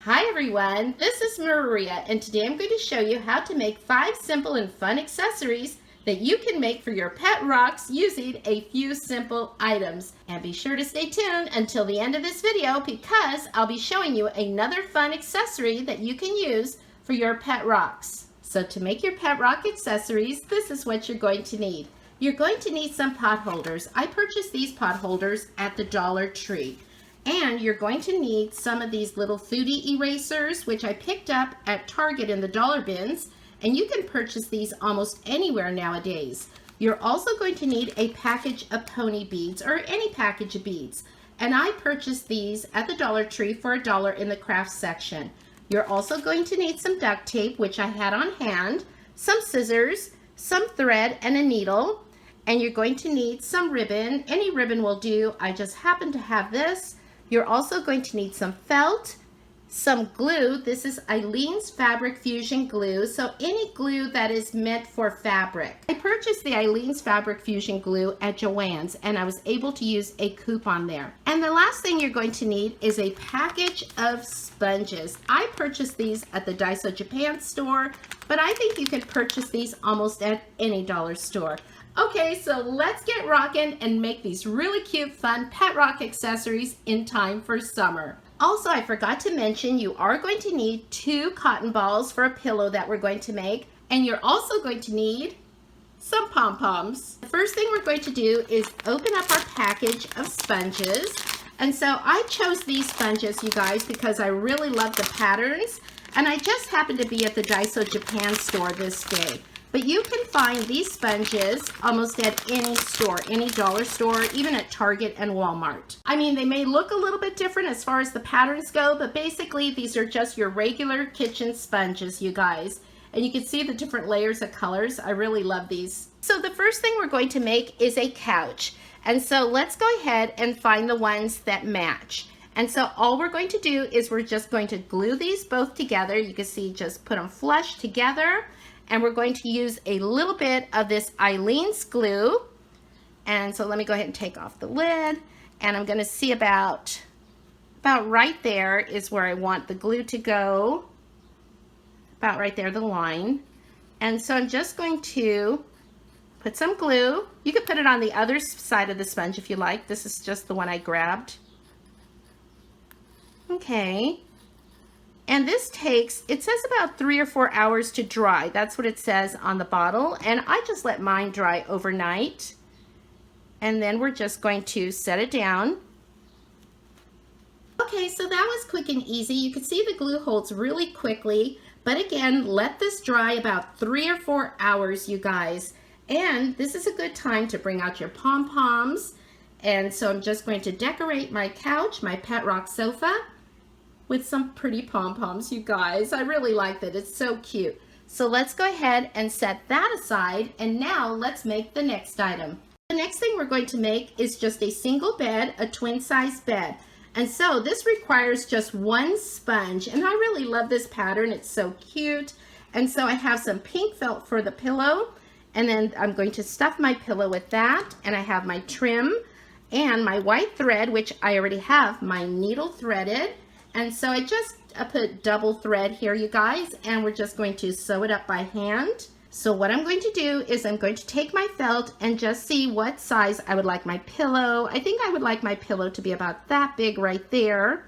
Hi everyone, this is Maria and today I'm going to show you how to make 5 simple and fun accessories that you can make for your pet rocks using a few simple items. And be sure to stay tuned until the end of this video because I'll be showing you another fun accessory that you can use for your pet rocks. So to make your pet rock accessories, this is what you're going to need. You're going to need some pot holders. I purchased these pot holders at the Dollar Tree. And you're going to need some of these little foodie erasers, which I picked up at Target in the dollar bins, and you can purchase these almost anywhere nowadays. You're also going to need a package of pony beads or any package of beads. And I purchased these at the Dollar Tree for $1 in the craft section. You're also going to need some duct tape, which I had on hand, some scissors, some thread, and a needle. And you're going to need some ribbon. Any ribbon will do. I just happen to have this. You're also going to need some felt, some glue. This is Eileen's Fabric Fusion glue, so any glue that is meant for fabric. I purchased the Eileen's Fabric Fusion glue at Joann's and I was able to use a coupon there. And the last thing you're going to need is a package of sponges. I purchased these at the Daiso Japan store, but I think you can purchase these almost at any dollar store. Okay, so let's get rocking and make these really cute, fun pet rock accessories in time for summer. Also, I forgot to mention you are going to need 2 cotton balls for a pillow that we're going to make, and you're also going to need some pom-poms. The first thing we're going to do is open up our package of sponges. And so I chose these sponges, you guys, because I really love the patterns, and I just happened to be at the Daiso Japan store this day. But you can find these sponges almost at any store, any dollar store, even at Target and Walmart. I mean, they may look a little bit different as far as the patterns go, but basically these are just your regular kitchen sponges, you guys. And you can see the different layers of colors. I really love these. So the first thing we're going to make is a couch. And so let's go ahead and find the ones that match. And so all we're going to do is we're just going to glue these both together. You can see just put them flush together. And we're going to use a little bit of this Eileen's glue. And so let me go ahead and take off the lid. And I'm going to see about right there is where I want the glue to go. About right there, the line. And so I'm just going to put some glue. You could put it on the other side of the sponge if you like. This is just the one I grabbed. Okay. And this takes, it says about 3 or 4 hours to dry. That's what it says on the bottle. And I just let mine dry overnight. And then we're just going to set it down. Okay, so that was quick and easy. You can see the glue holds really quickly. But again, let this dry about 3 or 4 hours, you guys. And this is a good time to bring out your pom-poms. And so I'm just going to decorate my couch, my pet rock sofa, with some pretty pom-poms, you guys. I really like that. It's so cute. So let's go ahead and set that aside. And now let's make the next item. The next thing we're going to make is just a single bed, a twin size bed. And so this requires just 1 sponge. And I really love this pattern. It's so cute. And so I have some pink felt for the pillow. And then I'm going to stuff my pillow with that. And I have my trim and my white thread, which I already have my needle threaded. And so I just put double thread here, you guys, and we're just going to sew it up by hand. So what I'm going to do is I'm going to take my felt and just see what size I would like my pillow. I think I would like my pillow to be about that big right there.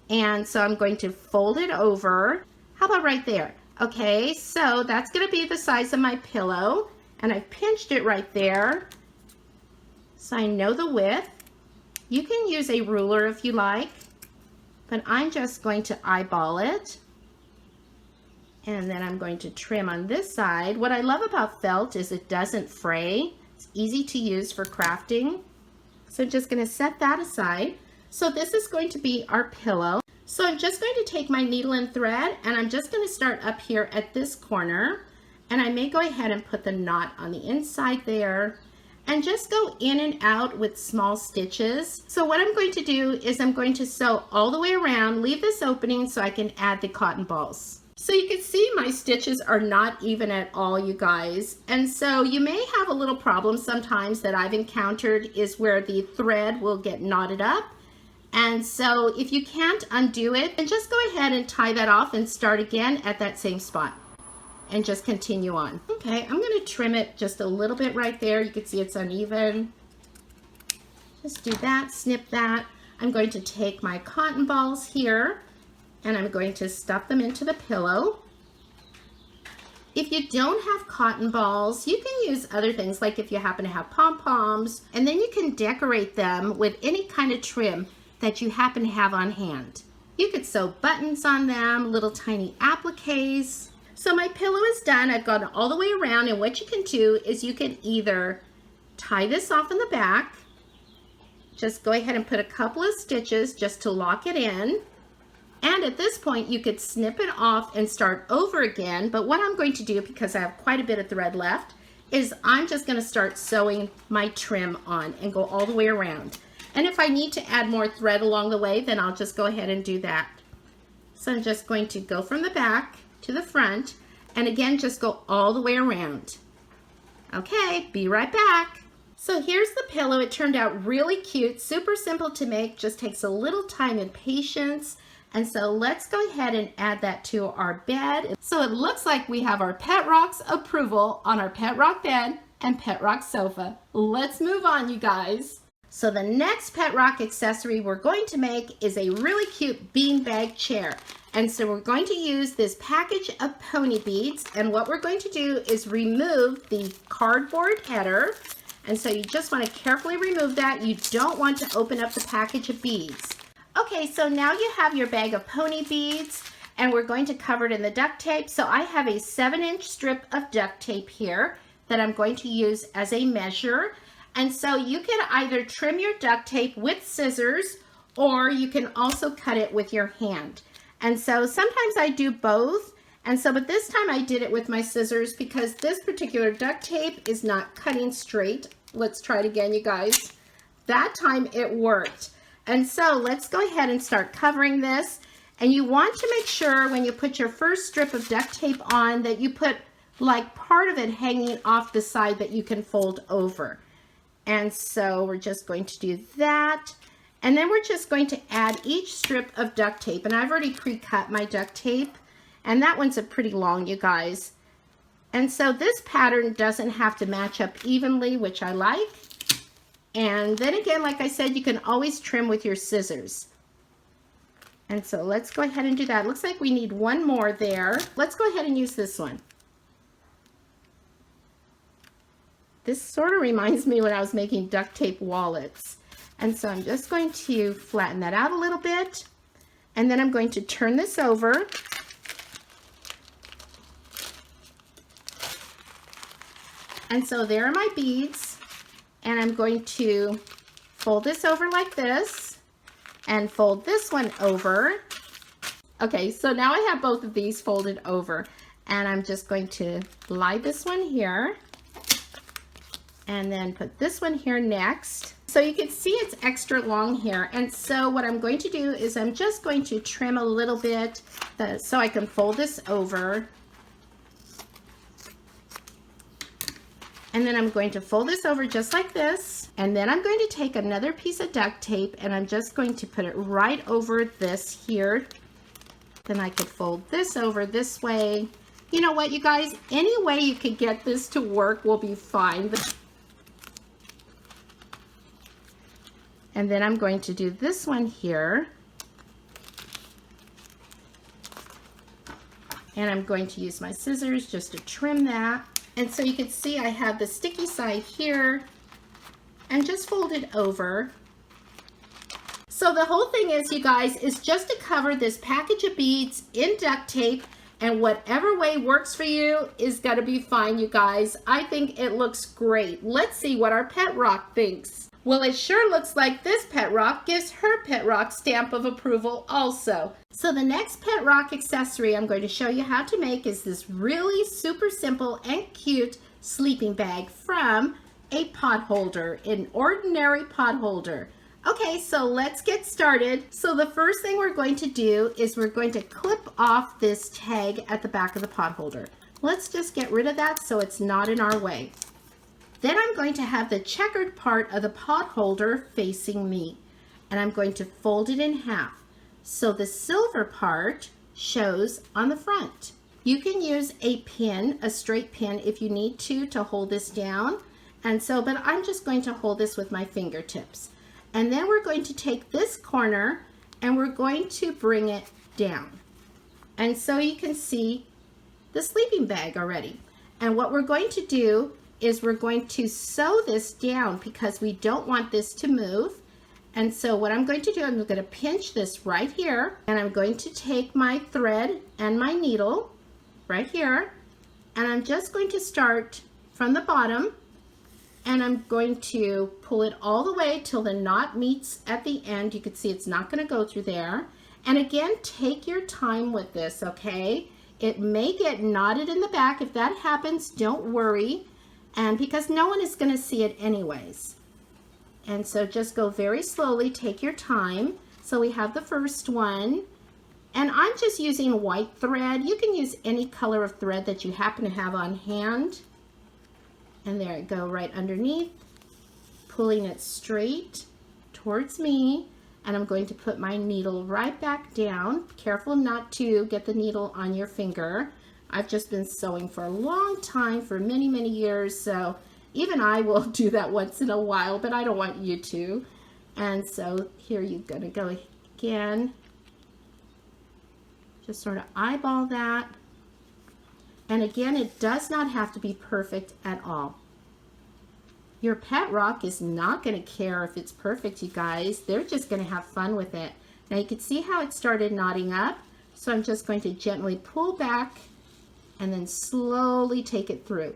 And so I'm going to fold it over. How about right there? Okay, so that's going to be the size of my pillow. And I've pinched it right there. So I know the width. You can use a ruler if you like. But I'm just going to eyeball it. And then I'm going to trim on this side. What I love about felt is it doesn't fray. It's easy to use for crafting. So I'm just going to set that aside. So this is going to be our pillow. So I'm just going to take my needle and thread and I'm just going to start up here at this corner. And I may go ahead and put the knot on the inside there. And just go in and out with small stitches. So what I'm going to do is I'm going to sew all the way around, leave this opening so I can add the cotton balls. So you can see my stitches are not even at all, you guys. And so you may have a little problem sometimes that I've encountered is where the thread will get knotted up And so if you can't undo it, then just go ahead and tie that off and start again at that same spot and just continue on. Okay, I'm going to trim it just a little bit right there. You can see it's uneven. Just do that, snip that. I'm going to take my cotton balls here and I'm going to stuff them into the pillow. If you don't have cotton balls, you can use other things, like if you happen to have pom-poms, and then you can decorate them with any kind of trim that you happen to have on hand. You could sew buttons on them, little tiny appliques. So my pillow is done. I've gone all the way around, and what you can do is you can either tie this off in the back, just go ahead and put a couple of stitches just to lock it in. And at this point, you could snip it off and start over again. But what I'm going to do, because I have quite a bit of thread left, is I'm just going to start sewing my trim on and go all the way around. And if I need to add more thread along the way, then I'll just go ahead and do that. So I'm just going to go from the back to the front, and again, just go all the way around. Okay, be right back. So here's the pillow. It turned out really cute, super simple to make, just takes a little time and patience. And so let's go ahead and add that to our bed. So it looks like we have our Pet Rock's approval on our Pet Rock bed and Pet Rock sofa. Let's move on, you guys. So the next Pet Rock accessory we're going to make is a really cute beanbag chair. And so we're going to use this package of pony beads. And what we're going to do is remove the cardboard header. And so you just want to carefully remove that. You don't want to open up the package of beads. Okay, so now you have your bag of pony beads, and we're going to cover it in the duct tape. So I have a 7-inch strip of duct tape here that I'm going to use as a measure. And so you can either trim your duct tape with scissors, or you can also cut it with your hand. And so sometimes I do both. And so, but this time I did it with my scissors because this particular duct tape is not cutting straight. Let's try it again, you guys. That time it worked. And so let's go ahead and start covering this. And you want to make sure when you put your first strip of duct tape on that you put like part of it hanging off the side that you can fold over. And so we're just going to do that. And then we're just going to add each strip of duct tape. And I've already pre-cut my duct tape. And that one's a pretty long, you guys. And so this pattern doesn't have to match up evenly, which I like. And then again, like I said, you can always trim with your scissors. And so let's go ahead and do that. Looks like we need one more there. Let's go ahead and use this one. This sort of reminds me when I was making duct tape wallets. And so I'm just going to flatten that out a little bit. And then I'm going to turn this over. And so there are my beads. And I'm going to fold this over like this and fold this one over. Okay, so now I have both of these folded over, and I'm just going to lie this one here and then put this one here next. So you can see it's extra long here. And so what I'm going to do is I'm just going to trim a little bit so I can fold this over. And then I'm going to fold this over just like this. And then I'm going to take another piece of duct tape and I'm just going to put it right over this here. Then I could fold this over this way. You know what, you guys? Any way you can get this to work will be fine. And then I'm going to do this one here. And I'm going to use my scissors just to trim that. And so you can see I have the sticky side here and just fold it over. So the whole thing is, you guys, is just to cover this package of beads in duct tape, and whatever way works for you is gonna be fine, you guys. I think it looks great. Let's see what our Pet Rock thinks. Well, it sure looks like this Pet Rock gives her Pet Rock stamp of approval also. So the next Pet Rock accessory I'm going to show you how to make is this really super simple and cute sleeping bag from a pot holder, an ordinary pot holder. Okay, so let's get started. So the first thing we're going to do is we're going to clip off this tag at the back of the pot holder. Let's just get rid of that so it's not in our way. Then I'm going to have the checkered part of the pot holder facing me. and I'm going to fold it in half. So the silver part shows on the front. You can use a pin, a straight pin, if you need to hold this down. But I'm just going to hold this with my fingertips. And then we're going to take this corner and we're going to bring it down. And so you can see the sleeping bag already. And what we're going to do is we're going to sew this down because we don't want this to move. And so what I'm going to do, I'm going to pinch this right here, and I'm going to take my thread and my needle right here, and I'm just going to start from the bottom, and I'm going to pull it all the way till the knot meets at the end. You can see it's not going to go through there. And again, take your time with this, okay? It may get knotted in the back. If that happens, don't worry, and because no one is going to see it anyways. And so just go very slowly, take your time. So we have the first one, and I'm just using white thread. You can use any color of thread that you happen to have on hand. And there it go, right underneath, pulling it straight towards me. And I'm going to put my needle right back down. Careful not to get the needle on your finger. I've just been sewing for a long time, for many, many years, so even I will do that once in a while, but I don't want you to. And so here you're gonna go again. Just sort of eyeball that. And again, it does not have to be perfect at all. Your pet rock is not gonna care if it's perfect, you guys. They're just gonna have fun with it. Now you can see how it started knotting up. So I'm just going to gently pull back and then slowly take it through.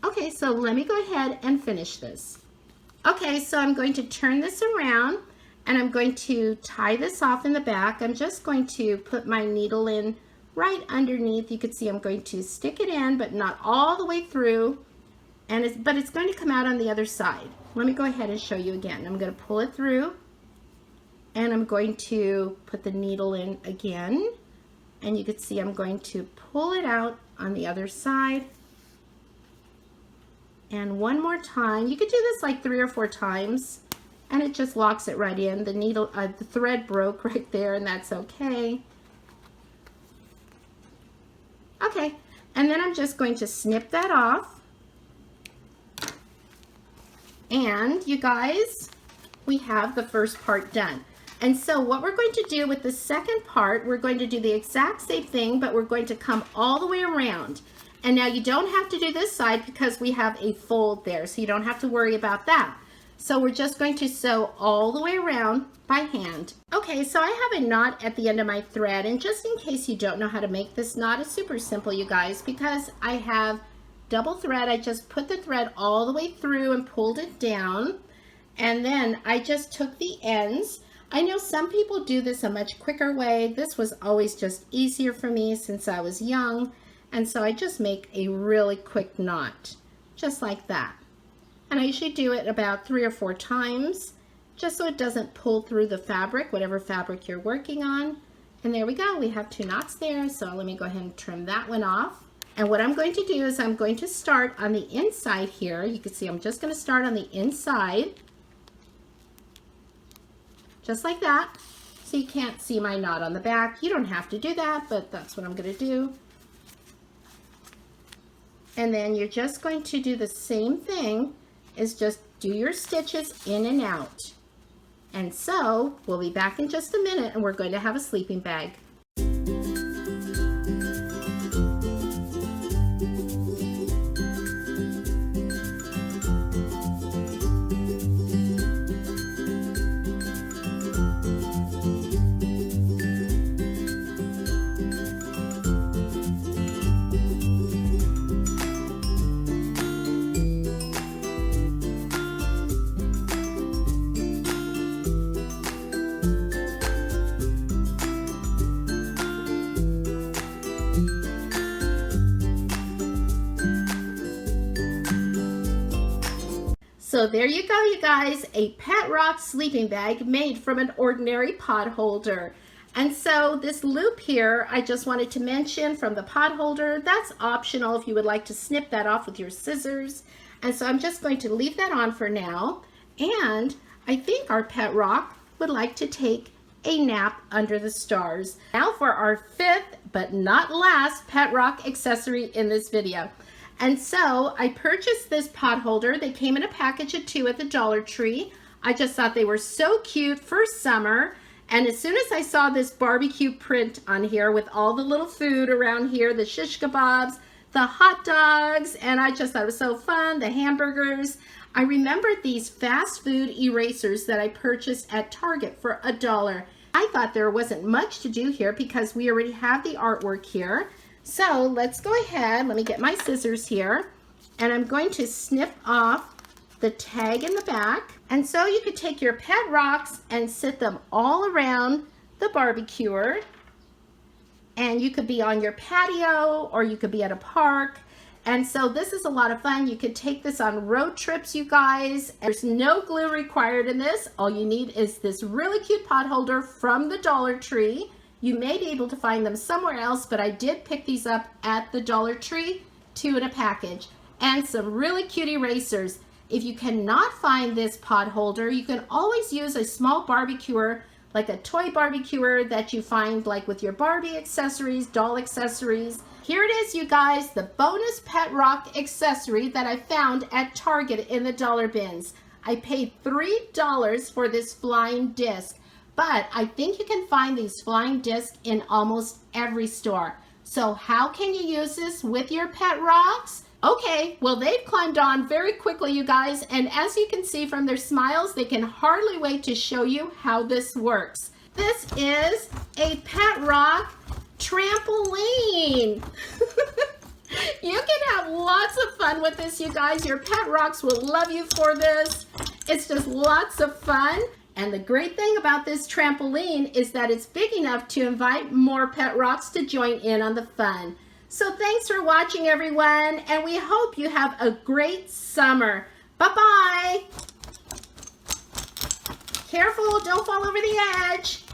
Okay, so let me go ahead and finish this. Okay, so I'm going to turn this around and I'm going to tie this off in the back. I'm just going to put my needle in right underneath. You can see I'm going to stick it in, but not all the way through. But it's going to come out on the other side. Let me go ahead and show you again. I'm going to pull it through and I'm going to put the needle in again. And you can see I'm going to pull it out on the other side. And one more time. You could do this like 3 or 4 times and it just locks it right in. The needle, the thread broke right there, and that's okay. Okay, and then I'm just going to snip that off. And you guys, we have the first part done. And so what we're going to do with the second part, we're going to do the exact same thing, but we're going to come all the way around. And now you don't have to do this side because we have a fold there, so you don't have to worry about that. So we're just going to sew all the way around by hand. Okay, so I have a knot at the end of my thread, and just in case you don't know how to make this knot, it's super simple, you guys, because I have double thread. I just put the thread all the way through and pulled it down, and then I just took the ends. I know some people do this a much quicker way. This was always just easier for me since I was young. And so I just make a really quick knot, just like that. And I usually do it about 3 or 4 times, just so it doesn't pull through the fabric, whatever fabric you're working on. And there we go, we have 2 knots there. So let me go ahead and trim that one off. And what I'm going to do is I'm going to start on the inside here. You can see I'm just going to start on the inside, just like that. So you can't see my knot on the back. You don't have to do that, but that's what I'm going to do. And then you're just going to do the same thing, is just do your stitches in and out. And so we'll be back in just a minute and we're going to have a sleeping bag. So there you go, you guys, a Pet Rock sleeping bag made from an ordinary pot holder. And so this loop here, I just wanted to mention from the pot holder, that's optional if you would like to snip that off with your scissors. And so I'm just going to leave that on for now. And I think our pet rock would like to take a nap under the stars. Now for our fifth, but not last, pet rock accessory in this video. And so I purchased this pot holder. They came in a package of 2 at the Dollar Tree. I just thought they were so cute for summer. And as soon as I saw this barbecue print on here with all the little food around here, the shish kebabs, the hot dogs, and I just thought it was so fun, the hamburgers, I remembered these fast food erasers that I purchased at Target for $1. I thought there wasn't much to do here because we already have the artwork here. So let's go ahead, let me get my scissors here, and I'm going to snip off the tag in the back. And so you could take your pet rocks and sit them all around the barbecuer. And you could be on your patio or you could be at a park. And so this is a lot of fun. You could take this on road trips, you guys. There's no glue required in this. All you need is this really cute pot holder from the Dollar Tree. You may be able to find them somewhere else, but I did pick these up at the Dollar Tree, 2 in a package. And some really cute erasers. If you cannot find this pot holder, you can always use a small barbecuer, like a toy barbecuer that you find like with your Barbie accessories, doll accessories. Here it is, you guys, the bonus pet rock accessory that I found at Target in the dollar bins. I paid $3 for this flying disc, but I think you can find these flying discs in almost every store. So how can you use this with your pet rocks? Okay, well, they've climbed on very quickly, you guys, and as you can see from their smiles, they can hardly wait to show you how this works. This is a pet rock trampoline. You can have lots of fun with this, you guys. Your pet rocks will love you for this. It's just lots of fun. And the great thing about this trampoline is that it's big enough to invite more pet rocks to join in on the fun. So thanks for watching, everyone, and we hope you have a great summer. Bye-bye. Careful, don't fall over the edge.